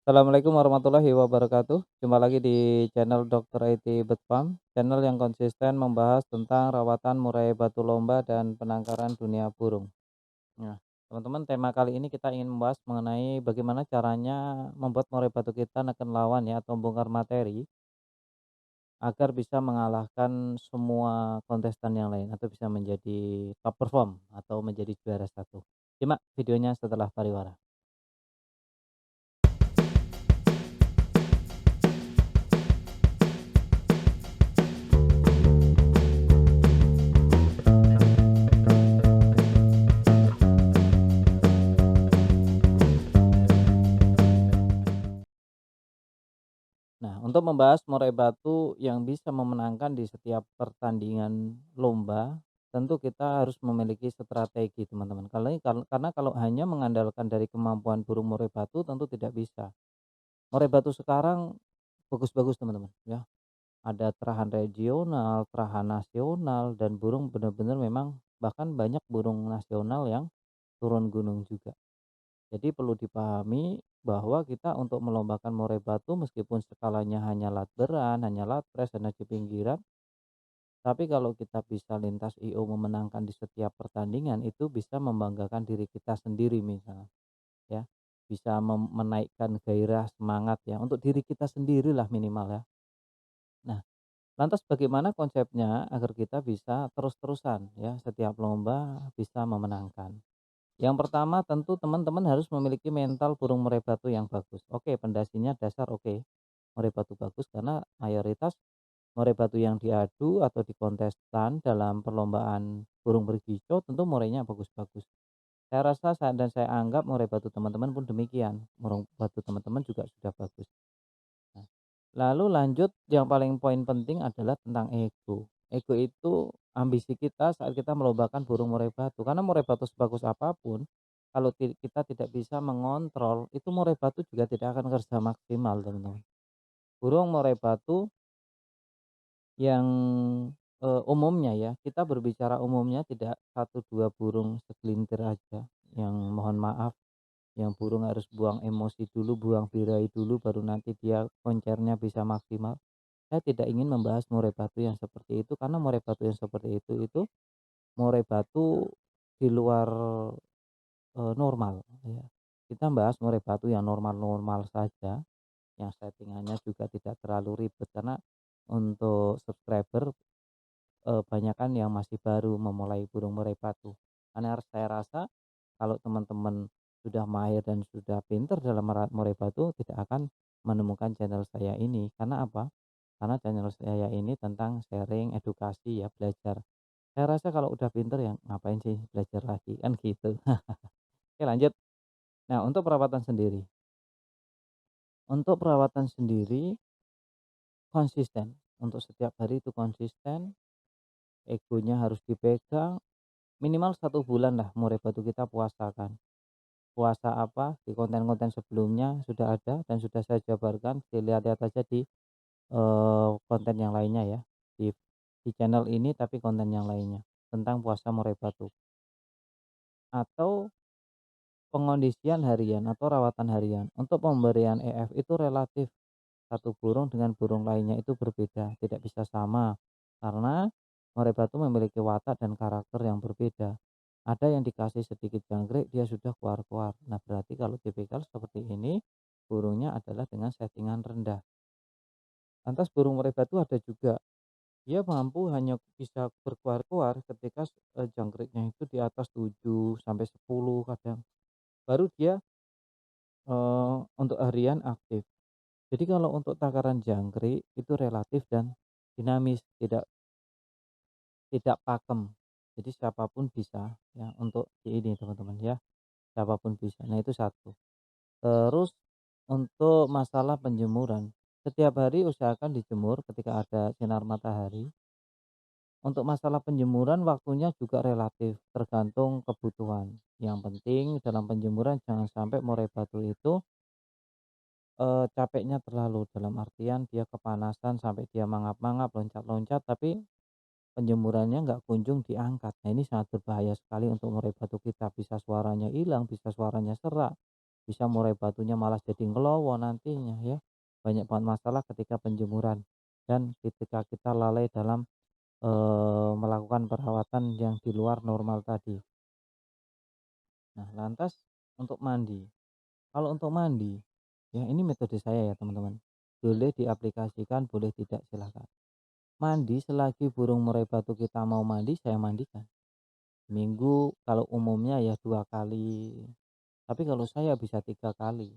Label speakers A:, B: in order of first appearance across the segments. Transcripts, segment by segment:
A: Assalamualaikum warahmatullahi wabarakatuh. Jumpa lagi di channel Dr. IT Bird Farm, channel yang konsisten membahas tentang rawatan murai batu lomba dan penangkaran dunia burung. Nah, teman-teman, tema kali ini kita ingin membahas mengenai bagaimana caranya membuat murai batu kita neken lawan ya atau bongkar materi agar bisa mengalahkan semua kontestan yang lain atau bisa menjadi top perform atau menjadi juara satu. Simak videonya setelah pariwara. Nah, untuk membahas murai batu yang bisa memenangkan di setiap pertandingan lomba, tentu kita harus memiliki strategi, teman-teman. Karena kalau hanya mengandalkan dari kemampuan burung murai batu tentu tidak bisa. Murai batu sekarang bagus-bagus, teman-teman, ya. Ada terahan regional, terahan nasional, dan burung benar-benar memang bahkan banyak burung nasional yang turun gunung juga. Jadi perlu dipahami bahwa kita untuk melombakan murai batu meskipun skalanya hanya latberan, hanya latpres, hanya di pinggiran, tapi kalau kita bisa lintas IO memenangkan di setiap pertandingan itu bisa membanggakan diri kita sendiri misalnya ya. Bisa menaikkan gairah semangat ya untuk diri kita sendirilah minimal ya. Nah, lantas bagaimana konsepnya agar kita bisa terus-terusan ya setiap lomba bisa memenangkan? Yang pertama tentu teman-teman harus memiliki mental burung murai batu yang bagus. Oke, pondasinya dasar oke. Murai batu bagus karena mayoritas murai batu yang diadu atau dikontestan dalam perlombaan burung berkicau tentu murainya bagus-bagus. Saya rasa dan saya anggap murai batu teman-teman pun demikian. Murai batu teman-teman juga sudah bagus. Nah, lalu lanjut yang paling poin penting adalah tentang ego. Ego itu ambisi kita saat kita melombakan burung murai batu. Karena murai batu sebagus apapun, kalau kita tidak bisa mengontrol, itu murai batu juga tidak akan kerja maksimal, teman-teman. Burung murai batu yang umumnya ya, kita berbicara umumnya tidak satu dua burung segelintir aja. Yang mohon maaf, yang burung harus buang emosi dulu, buang birahi dulu, baru nanti dia koncernya bisa maksimal. Saya tidak ingin membahas murai batu yang seperti itu, karena murai batu yang seperti itu murai batu di luar, normal, ya. Kita bahas murai batu yang normal-normal saja, yang settingannya juga tidak terlalu ribet, karena untuk subscriber, banyakan yang masih baru memulai burung murai batu. Karena saya rasa kalau teman-teman sudah mahir dan sudah pintar dalam murai batu, tidak akan menemukan channel saya ini. Karena apa? Karena channel saya ini tentang sharing, edukasi ya, belajar. Saya rasa kalau udah pinter ya ngapain sih belajar lagi, kan gitu. Oke, lanjut. Nah, untuk perawatan sendiri. Untuk perawatan sendiri konsisten. Untuk setiap hari itu konsisten, egonya harus dipegang, minimal 1 bulan lah murai batu kita puasa kan. Puasa apa, di konten-konten sebelumnya sudah ada dan sudah saya jabarkan, dilihat-lihat aja di konten yang lainnya ya, di channel ini tapi konten yang lainnya, tentang puasa murai batu. Atau pengondisian harian atau rawatan harian. Untuk pemberian EF itu relatif, satu burung dengan burung lainnya itu berbeda, tidak bisa sama. Karena murai batu memiliki watak dan karakter yang berbeda. Ada yang dikasih sedikit jangkrik dia sudah keluar-keluar. Nah, berarti kalau tipikal seperti ini, burungnya adalah dengan settingan rendah. Lantas burung murai batu ada juga, dia mampu hanya bisa berkuar-kuar ketika jangkriknya itu di atas 7 sampai 10 kadang. Baru dia untuk harian aktif. Jadi kalau untuk takaran jangkrik itu relatif dan dinamis, tidak pakem. Jadi siapapun bisa ya untuk di ini, teman-teman ya, siapapun bisa. Nah, itu satu. Terus untuk masalah penjemuran, setiap hari usahakan dijemur ketika ada sinar matahari. Untuk masalah penjemuran waktunya juga relatif, tergantung kebutuhan. Yang penting dalam penjemuran jangan sampai murai batu itu, capeknya terlalu, dalam artian dia kepanasan sampai dia mangap-mangap, loncat-loncat, tapi penjemurannya nggak kunjung diangkat. Nah, ini sangat berbahaya sekali untuk murai batu kita, bisa suaranya hilang, bisa suaranya serak, bisa murai batunya malah jadi ngelowo nantinya ya. Banyak banget masalah ketika penjemuran dan ketika kita lalai dalam, melakukan perawatan yang di luar normal tadi. Nah, lantas untuk mandi, kalau untuk mandi, ya ini metode saya ya teman-teman, boleh diaplikasikan, boleh tidak silahkan. Mandi selagi burung murai batu kita mau mandi, saya mandikan. Minggu kalau umumnya ya 2 kali, tapi kalau saya bisa 3 kali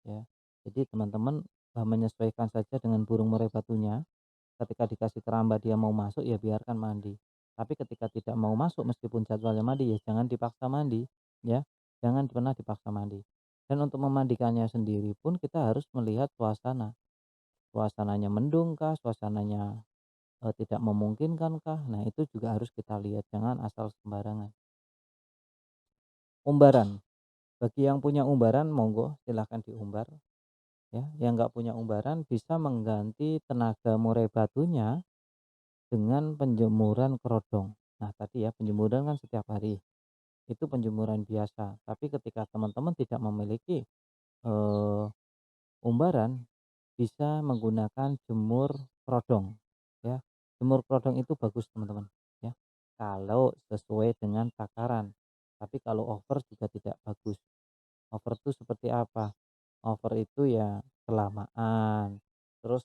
A: ya. Jadi teman-teman, menyesuaikan saja dengan burung murai batunya, ketika dikasih keramba dia mau masuk ya biarkan mandi. Tapi ketika tidak mau masuk meskipun jadwalnya mandi ya jangan dipaksa mandi ya, jangan pernah dipaksa mandi. Dan untuk memandikannya sendiri pun kita harus melihat suasana, suasananya mendung kah, suasananya, tidak memungkinkan kah, nah itu juga harus kita lihat, jangan asal sembarangan. Umbaran, bagi yang punya umbaran monggo silahkan diumbar ya, yang nggak punya umbaran bisa mengganti tenaga murai batunya dengan penjemuran kerodong. Nah tadi ya penjemuran kan setiap hari, itu penjemuran biasa, tapi ketika teman-teman tidak memiliki, eee, umbaran, bisa menggunakan jemur kerodong ya. Jemur kerodong itu bagus teman-teman ya, kalau sesuai dengan takaran, tapi kalau over juga tidak bagus. Over itu seperti apa? Over itu ya kelamaan, terus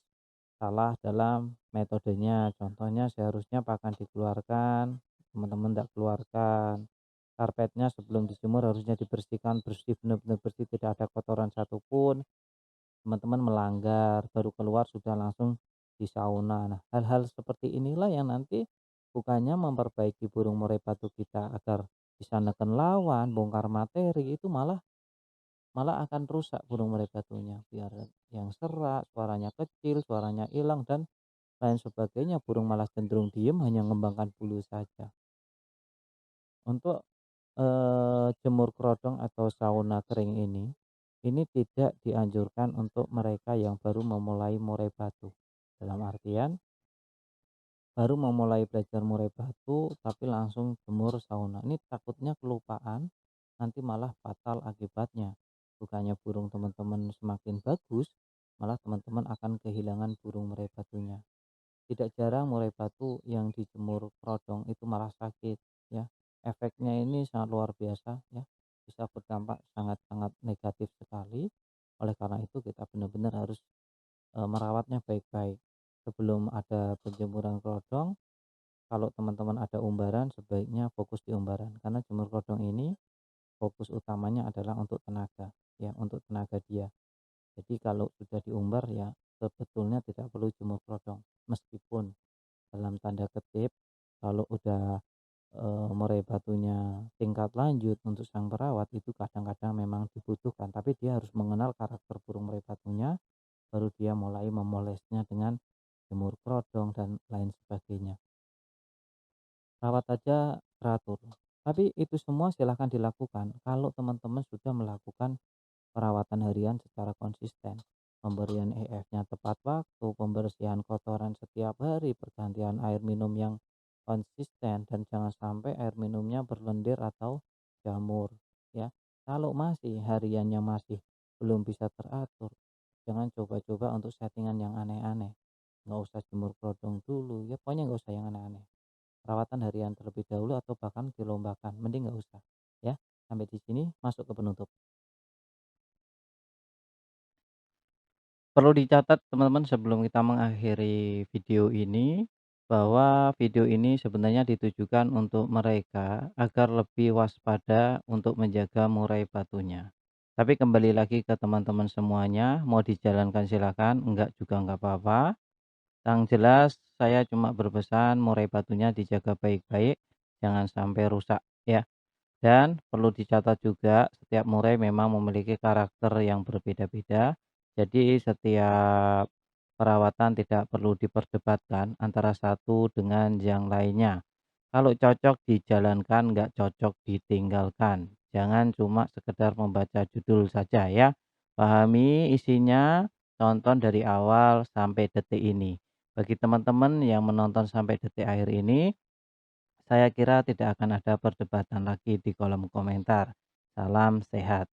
A: salah dalam metodenya. Contohnya seharusnya pakan dikeluarkan, teman-teman tidak keluarkan. Karpetnya sebelum dijemur harusnya dibersihkan bersih, benar-benar bersih, tidak ada kotoran satupun. Teman-teman melanggar, baru keluar sudah langsung di sauna. Nah, hal-hal seperti inilah yang nanti bukannya memperbaiki burung murai batu kita agar bisa neken lawan, bongkar materi, itu malah malah akan rusak burung murai batunya. Biar yang serak, suaranya kecil, suaranya hilang, dan lain sebagainya. Burung malah cenderung diem, hanya mengembangkan bulu saja. Untuk jemur kerodong atau sauna kering ini tidak dianjurkan untuk mereka yang baru memulai murai batu. Dalam artian, baru memulai belajar murai batu tapi langsung jemur sauna. Ini takutnya kelupaan, nanti malah fatal akibatnya. Bukannya burung teman-teman semakin bagus, malah teman-teman akan kehilangan burung murai batunya. Tidak jarang murai batu yang dijemur kerodong itu malah sakit ya. Efeknya ini sangat luar biasa ya. Bisa berdampak sangat-sangat negatif sekali. Oleh karena itu kita benar-benar harus merawatnya baik-baik. Sebelum ada penjemuran kerodong, kalau teman-teman ada umbaran sebaiknya fokus di umbaran karena jemur kerodong ini fokus utamanya adalah untuk tenaga ya, untuk tenaga dia. Jadi kalau sudah diumbar ya sebetulnya tidak perlu jemur kerodong. Meskipun dalam tanda kutip kalau udah, murai batunya tingkat lanjut untuk sang perawat itu kadang-kadang memang dibutuhkan, tapi dia harus mengenal karakter burung murai batunya, baru dia mulai memolesnya dengan jemur kerodong dan lain sebagainya. Rawat aja teratur, tapi itu semua silahkan dilakukan kalau teman-teman sudah melakukan perawatan harian secara konsisten, pemberian EF-nya tepat waktu, pembersihan kotoran setiap hari, pergantian air minum yang konsisten, dan jangan sampai air minumnya berlendir atau jamur ya. Kalau masih hariannya masih belum bisa teratur, jangan coba-coba untuk settingan yang aneh-aneh. Nggak usah jemur kerodong dulu, ya pokoknya nggak usah yang aneh-aneh. Perawatan harian terlebih dahulu atau bahkan dilombakan, mending nggak usah ya. Sampai di sini masuk ke penutup. Perlu dicatat teman-teman sebelum kita mengakhiri video ini, bahwa video ini sebenarnya ditujukan untuk mereka agar lebih waspada untuk menjaga murai batunya. Tapi kembali lagi ke teman-teman semuanya, mau dijalankan silakan, enggak juga enggak apa-apa. Yang jelas saya cuma berpesan murai batunya dijaga baik-baik, jangan sampai rusak ya. Dan perlu dicatat juga, setiap murai memang memiliki karakter yang berbeda-beda. Jadi setiap perawatan tidak perlu diperdebatkan antara satu dengan yang lainnya. Kalau cocok dijalankan, nggak cocok ditinggalkan. Jangan cuma sekedar membaca judul saja ya. Pahami isinya, tonton dari awal sampai detik ini. Bagi teman-teman yang menonton sampai detik akhir ini, saya kira tidak akan ada perdebatan lagi di kolom komentar. Salam sehat.